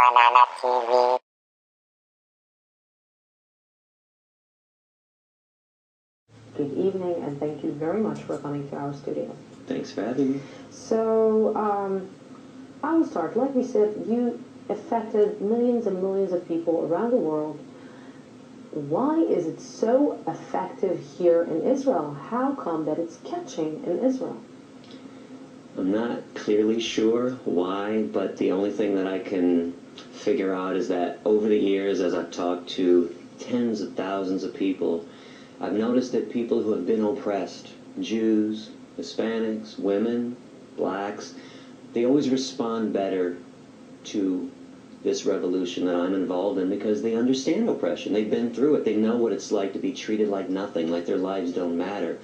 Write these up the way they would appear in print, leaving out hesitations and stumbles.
Banana TV. Good evening, and thank you very much for coming to our studio. Thanks for having me. So, I will start. Like we said, you affected millions and millions of people around the world. Why is it so effective here in Israel? How come that it's catching in Israel? I'm not clearly sure why, but the only thing that I can figure out is that over the years, as I've talked to tens of thousands of people, I've noticed that people who have been oppressed, Jews, Hispanics, women, blacks, they always respond better to this revolution that I'm involved in because they understand oppression. They've been through it. They know what it's like to be treated like nothing, like their lives don't matter.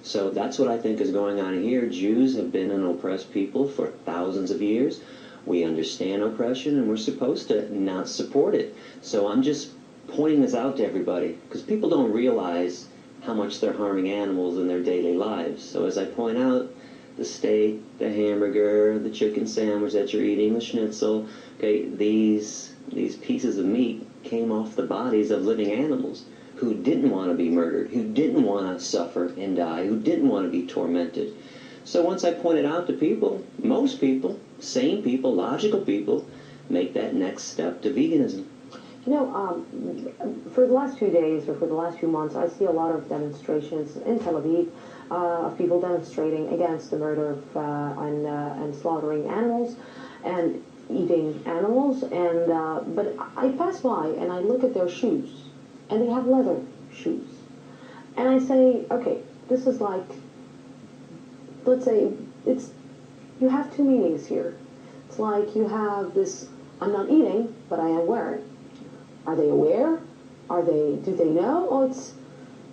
So that's what I think is going on here. Jews have been an oppressed people for thousands of years. We understand oppression, and we're supposed to not support it. So I'm just pointing this out to everybody because people don't realize how much they're harming animals in their daily lives. So as I point out, the steak, the hamburger, the chicken sandwich that you're eating, the schnitzel, okay, these pieces of meat came off the bodies of living animals who didn't want to be murdered, who didn't want to suffer and die, who didn't want to be tormented. So once I pointed out to people, most people, sane people, logical people, make that next step to veganism. You know, for the last few days or for the last few months, I see a lot of demonstrations in Tel Aviv of people demonstrating against the murder of, and slaughtering animals and eating animals. And but I pass by and I look at their shoes, and they have leather shoes. And I say, okay, this is like, let's say, you have two meanings here. It's like you have this, I'm not eating, but I am wearing. Are they aware? Do they know? Or it's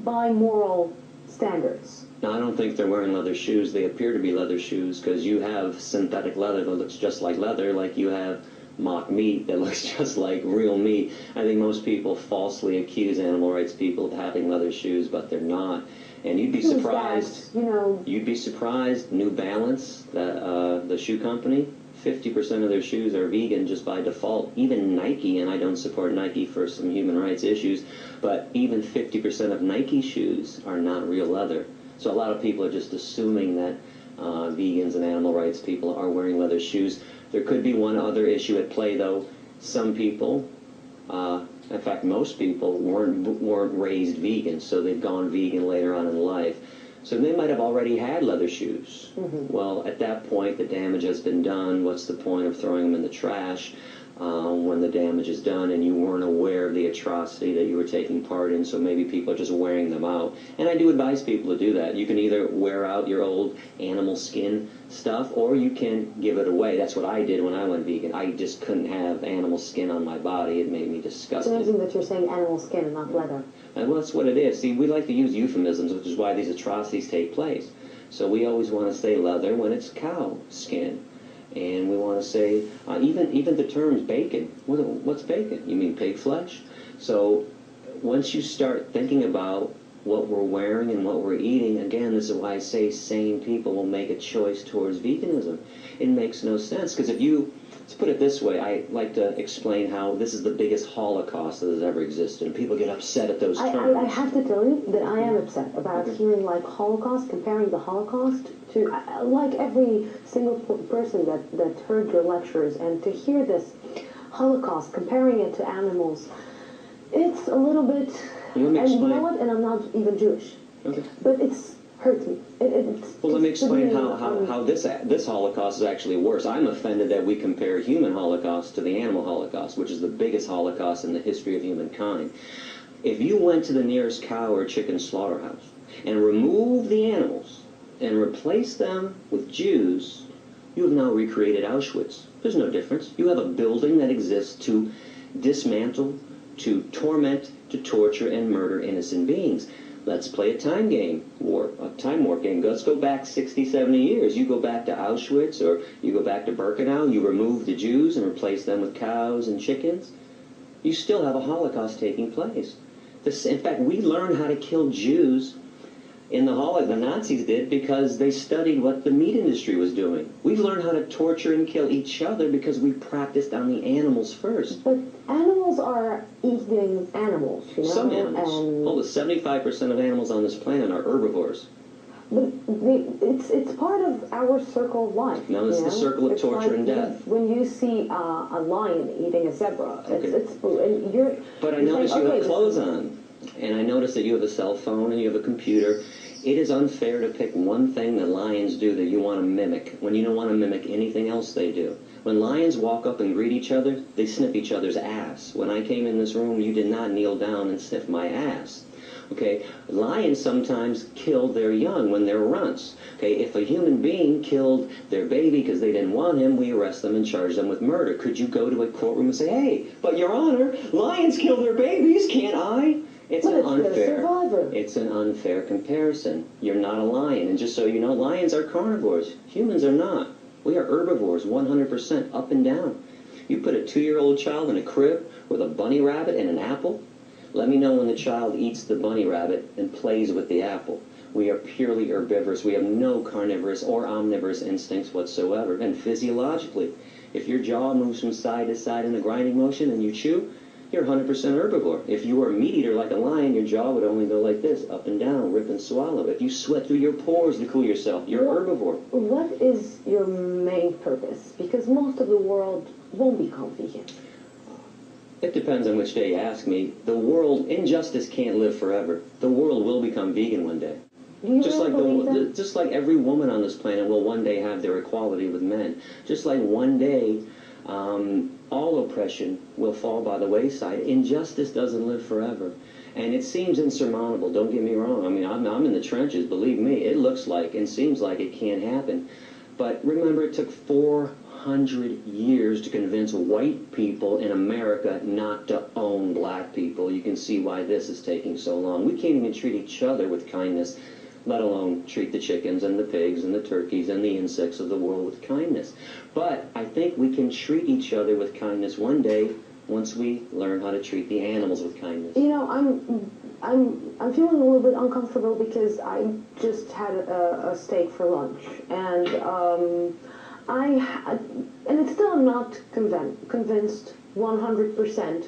by moral standards? No, I don't think they're wearing leather shoes. They appear to be leather shoes because you have synthetic leather that looks just like leather, like you have mock meat that looks just like real meat. I think most people falsely accuse animal rights people of having leather shoes, but they're not. And you'd be surprised. That, you know, you'd be surprised. New Balance, the shoe company, 50% of their shoes are vegan just by default. Even Nike, and I don't support Nike for some human rights issues, but even 50% of Nike shoes are not real leather. So a lot of people are just assuming that vegans and animal rights people are wearing leather shoes. There could be one other issue at play, though. Some people, in fact most people, weren't raised vegan, so they've gone vegan later on in life. So they might have already had leather shoes. Mm-hmm. Well, at that point, the damage has been done. What's the point of throwing them in the trash when the damage is done and you weren't aware of the atrocity that you were taking part in? So maybe people are just wearing them out. And I do advise people to do that. You can either wear out your old animal skin stuff or you can give it away. That's what I did when I went vegan. I just couldn't have animal skin on my body. It made me disgusted. It's amazing that you're saying animal skin and not leather. Well, that's what it is. See, we like to use euphemisms, which is why these atrocities take place. So we always want to say leather when it's cow skin. And we want to say, even the terms bacon. What's bacon? You mean pig flesh? So once you start thinking about what we're wearing and what we're eating, again, this is why I say sane people will make a choice towards veganism. It makes no sense, because if you, let's put it this way, I like to explain how this is the biggest Holocaust that has ever existed, and people get upset at those terms. I have to tell you that I am upset about hearing like Holocaust, comparing the Holocaust to, like every single person that heard your lectures, and to hear this Holocaust, comparing it to animals, it's a little bit, and you know what, and I'm not even Jewish, but it's hurts me. Well, let me explain how this Holocaust is actually worse. I'm offended that we compare human Holocaust to the animal Holocaust, which is the biggest Holocaust in the history of humankind. If you went to the nearest cow or chicken slaughterhouse and removed the animals and replaced them with Jews, you have now recreated Auschwitz. There's no difference. You have a building that exists to dismantle, to torment, to torture, and murder innocent beings. Let's play a time warp game. Let's go back 60, 70 years. You go back to Auschwitz or you go back to Birkenau, you remove the Jews and replace them with cows and chickens. You still have a Holocaust taking place. In fact, we learned how to kill Jews in the hall like the Nazis did because they studied what the meat industry was doing. We've learned how to torture and kill each other because we practiced on the animals first. But animals are eating animals, you know? Some animals. Hold it, 75% of animals on this planet are herbivores. But it's part of our circle of life. No, it's the circle of torture and death. When you see a lion eating a zebra, But I notice you have clothes on, and I notice that you have a cell phone and you have a computer. It is unfair to pick one thing that lions do that you want to mimic when you don't want to mimic anything else they do. When lions walk up and greet each other, they sniff each other's ass. When I came in this room, you did not kneel down and sniff my ass. Okay, lions sometimes kill their young when they're runts. Okay, if a human being killed their baby because they didn't want him, we arrest them and charge them with murder. Could you go to a courtroom and say, hey, but Your Honor, lions kill their babies, can't I? It's an unfair comparison. You're not a lion. And just so you know, lions are carnivores. Humans are not. We are herbivores, 100% up and down. You put a 2-year-old child in a crib with a bunny rabbit and an apple, let me know when the child eats the bunny rabbit and plays with the apple. We are purely herbivorous. We have no carnivorous or omnivorous instincts whatsoever. And physiologically, if your jaw moves from side to side in a grinding motion and you chew, you're 100% herbivore. If you were a meat eater like a lion, your jaw would only go like this, up and down, rip and swallow. If you sweat through your pores to cool yourself, you're herbivore. What is your main purpose? Because most of the world won't become vegan. It depends on which day you ask me. The world, injustice can't live forever. The world will become vegan one day. Do you really believe that? Just like every woman on this planet will one day have their equality with men. Just like one day all oppression will fall by the wayside. Injustice doesn't live forever. And it seems insurmountable, don't get me wrong. I mean, I'm in the trenches, believe me. It looks like and seems like it can't happen. But remember, it took 400 years to convince white people in America not to own black people. You can see why this is taking so long. We can't even treat each other with kindness, let alone treat the chickens and the pigs and the turkeys and the insects of the world with kindness. But I think we can treat each other with kindness one day once we learn how to treat the animals with kindness. You know, I'm feeling a little bit uncomfortable because I just had a steak for lunch, and it's still I'm not convinced 100%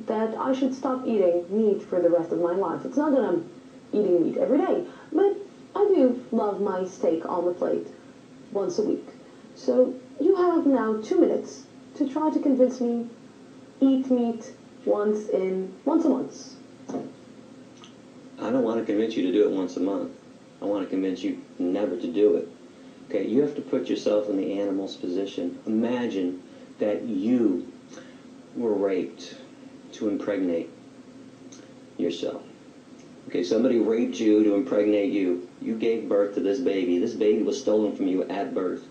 that I should stop eating meat for the rest of my life. It's not that I'm eating meat every day, but I do love my steak on the plate once a week. So you have now 2 minutes to try to convince me eat meat once a month. I don't want to convince you to do it once a month. I want to convince you never to do it. Okay, you have to put yourself in the animal's position. Imagine that you were raped to impregnate yourself. Okay, somebody raped you to impregnate you. You gave birth to this baby. This baby was stolen from you at birth.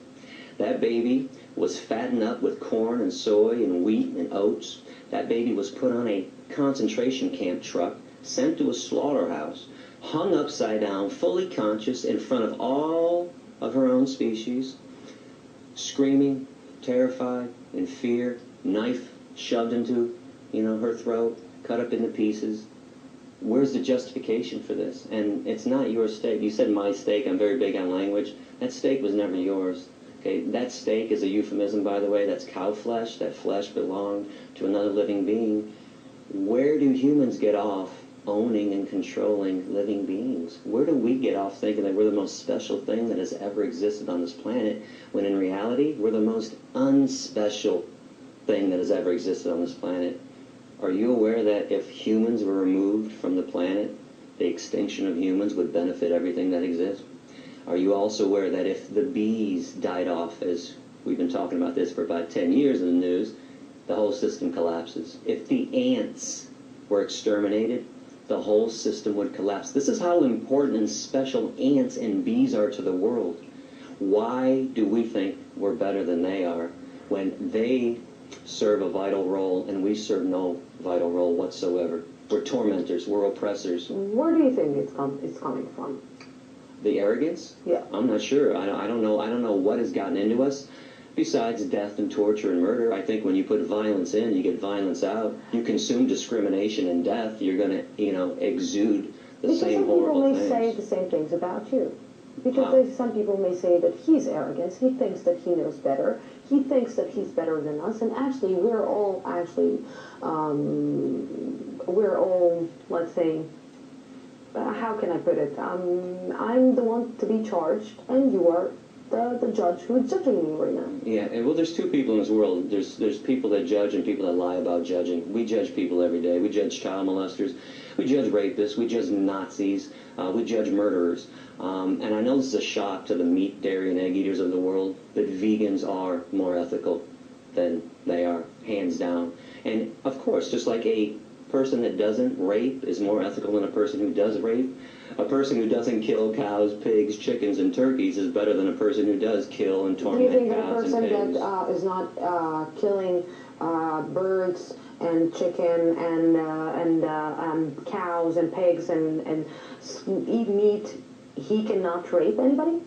That baby was fattened up with corn and soy and wheat and oats. That baby was put on a concentration camp truck, sent to a slaughterhouse, hung upside down, fully conscious in front of all of her own species, screaming, terrified, in fear, knife shoved into, her throat, cut up into pieces. Where's the justification for this? And it's not your steak. You said my steak. I'm very big on language. That steak was never yours. Okay, that steak is a euphemism, by the way. That's cow flesh. That flesh belonged to another living being. Where do humans get off owning and controlling living beings? Where do we get off thinking that we're the most special thing that has ever existed on this planet, when in reality, we're the most unspecial thing that has ever existed on this planet? Are you aware that if humans were removed from the planet, the extinction of humans would benefit everything that exists? Are you also aware that if the bees died off, as we've been talking about this for about 10 years in the news, the whole system collapses? If the ants were exterminated, the whole system would collapse. This is how important and special ants and bees are to the world. Why do we think we're better than they are when they serve a vital role and we serve no vital role whatsoever? We're tormentors. We're oppressors. Where do you think it's coming from? The arrogance? Yeah. I'm not sure. I don't know. I don't know what has gotten into us. Besides death and torture and murder, I think when you put violence in, you get violence out. You consume discrimination and death, you're going to, exude Because some saying people horrible may say things. the same things about you. Because Wow. some people may say that he's arrogant, he thinks that he knows better, he thinks that he's better than us, and actually we're all, let's say, how can I put it? I'm the one to be charged, and you are the judge who is judging me right now. Yeah, and well, there's two people in this world. There's people that judge and people that lie about judging. We judge people every day. We judge child molesters. We judge rapists. We judge Nazis. We judge murderers. And I know this is a shock to the meat, dairy, and egg eaters of the world, but vegans are more ethical than they are, hands down. And of course, just like a person that doesn't rape is more ethical than a person who does rape, a person who doesn't kill cows, pigs, chickens, and turkeys is better than a person who does kill and Do you torment think that a cows and person pigs. that is not killing birds and chicken and cows and pigs and eat meat, he cannot rape anybody?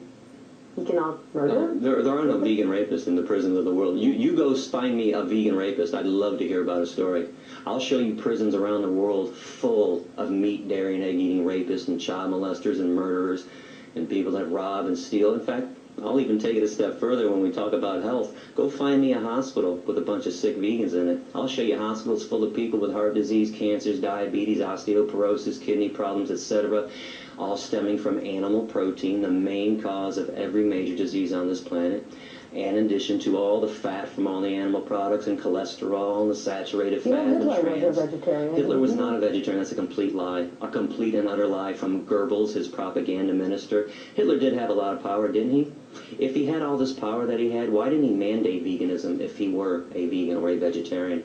He cannot murder? There are no vegan rapists in the prisons of the world. You go find me a vegan rapist. I'd love to hear about a story. I'll show you prisons around the world full of meat, dairy, and egg-eating rapists and child molesters and murderers and people that rob and steal. In fact, I'll even take it a step further when we talk about health. Go find me a hospital with a bunch of sick vegans in it. I'll show you hospitals full of people with heart disease, cancers, diabetes, osteoporosis, kidney problems, etc., all stemming from animal protein, the main cause of every major disease on this planet. And in addition to all the fat from all the animal products and cholesterol and the saturated fat and Hitler trans. was a vegetarian. Hitler was not a vegetarian. That's a complete lie. A complete and utter lie from Goebbels, his propaganda minister. Hitler did have a lot of power, didn't he? If he had all this power that he had, why didn't he mandate veganism if he were a vegan or a vegetarian?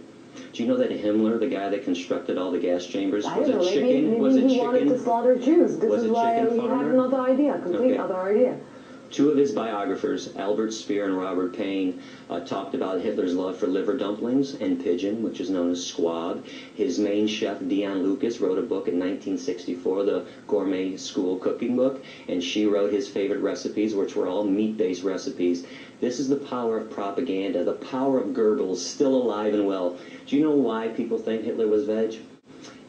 Do you know that Himmler, the guy that constructed all the gas chambers, I was don't it know, chicken? maybe Was it he wanted to chicken? slaughter Jews. This Was is it why chicken he had farmer? another idea, complete Okay. other idea. Two of his biographers, Albert Speer and Robert Payne, talked about Hitler's love for liver dumplings and pigeon, which is known as squab. His main chef, Dion Lucas, wrote a book in 1964, the Gourmet School Cooking Book, and she wrote his favorite recipes, which were all meat-based recipes. This is the power of propaganda, the power of Goebbels, still alive and well. Do you know why people think Hitler was veg?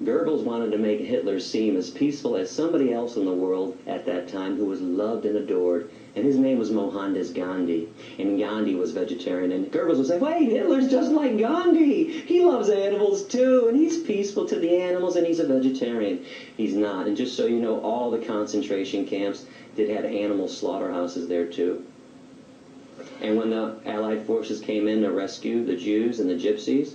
Goebbels wanted to make Hitler seem as peaceful as somebody else in the world at that time who was loved and adored. And his name was Mohandas Gandhi. And Gandhi was vegetarian. And Goebbels would say, wait, Hitler's just like Gandhi. He loves animals too. And he's peaceful to the animals and he's a vegetarian. He's not. And just so you know, all the concentration camps did have animal slaughterhouses there too. And when the Allied forces came in to rescue the Jews and the Gypsies,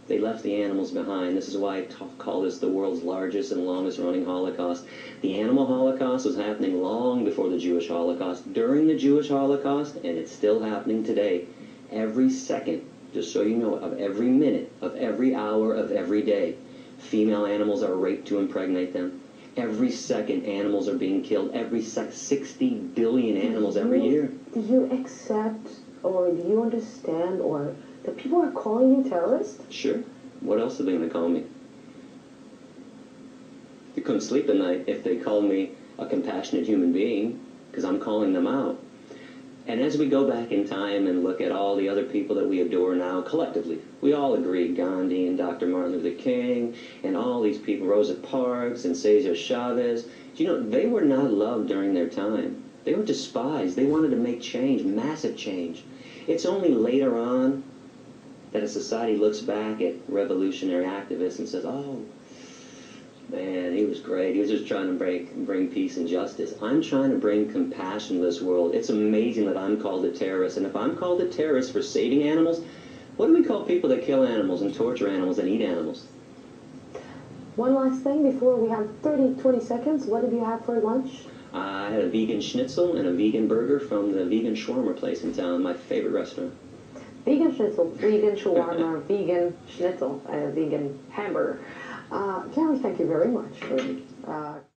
they left the animals behind. This is why I call this the world's largest and longest running Holocaust. The animal Holocaust was happening long before the Jewish Holocaust, during the Jewish Holocaust, and it's still happening today. Every second, just so you know, of every minute, of every hour, of every day, female animals are raped to impregnate them. Every second, animals are being killed. Every 60 billion animals every year. Do you accept, or do you understand, or that people are calling you terrorist? Sure. What else are they going to call me? You couldn't sleep at night if they called me a compassionate human being, because I'm calling them out. And as we go back in time and look at all the other people that we adore now, collectively, we all agree, Gandhi and Dr. Martin Luther King, and all these people, Rosa Parks and Cesar Chavez, you know, they were not loved during their time. They were despised. They wanted to make change, massive change. It's only later on that a society looks back at revolutionary activists and says, oh, man, he was great. He was just trying to bring peace and justice. I'm trying to bring compassion to this world. It's amazing that I'm called a terrorist. And if I'm called a terrorist for saving animals, what do we call people that kill animals and torture animals and eat animals? One last thing before we have 20 seconds. What did you have for lunch? I had a vegan schnitzel and a vegan burger from the vegan shawarma place in town, my favorite restaurant. Vegan schnitzel, vegan shawarma, vegan schnitzel, vegan hamburger. Gary, thank you very much for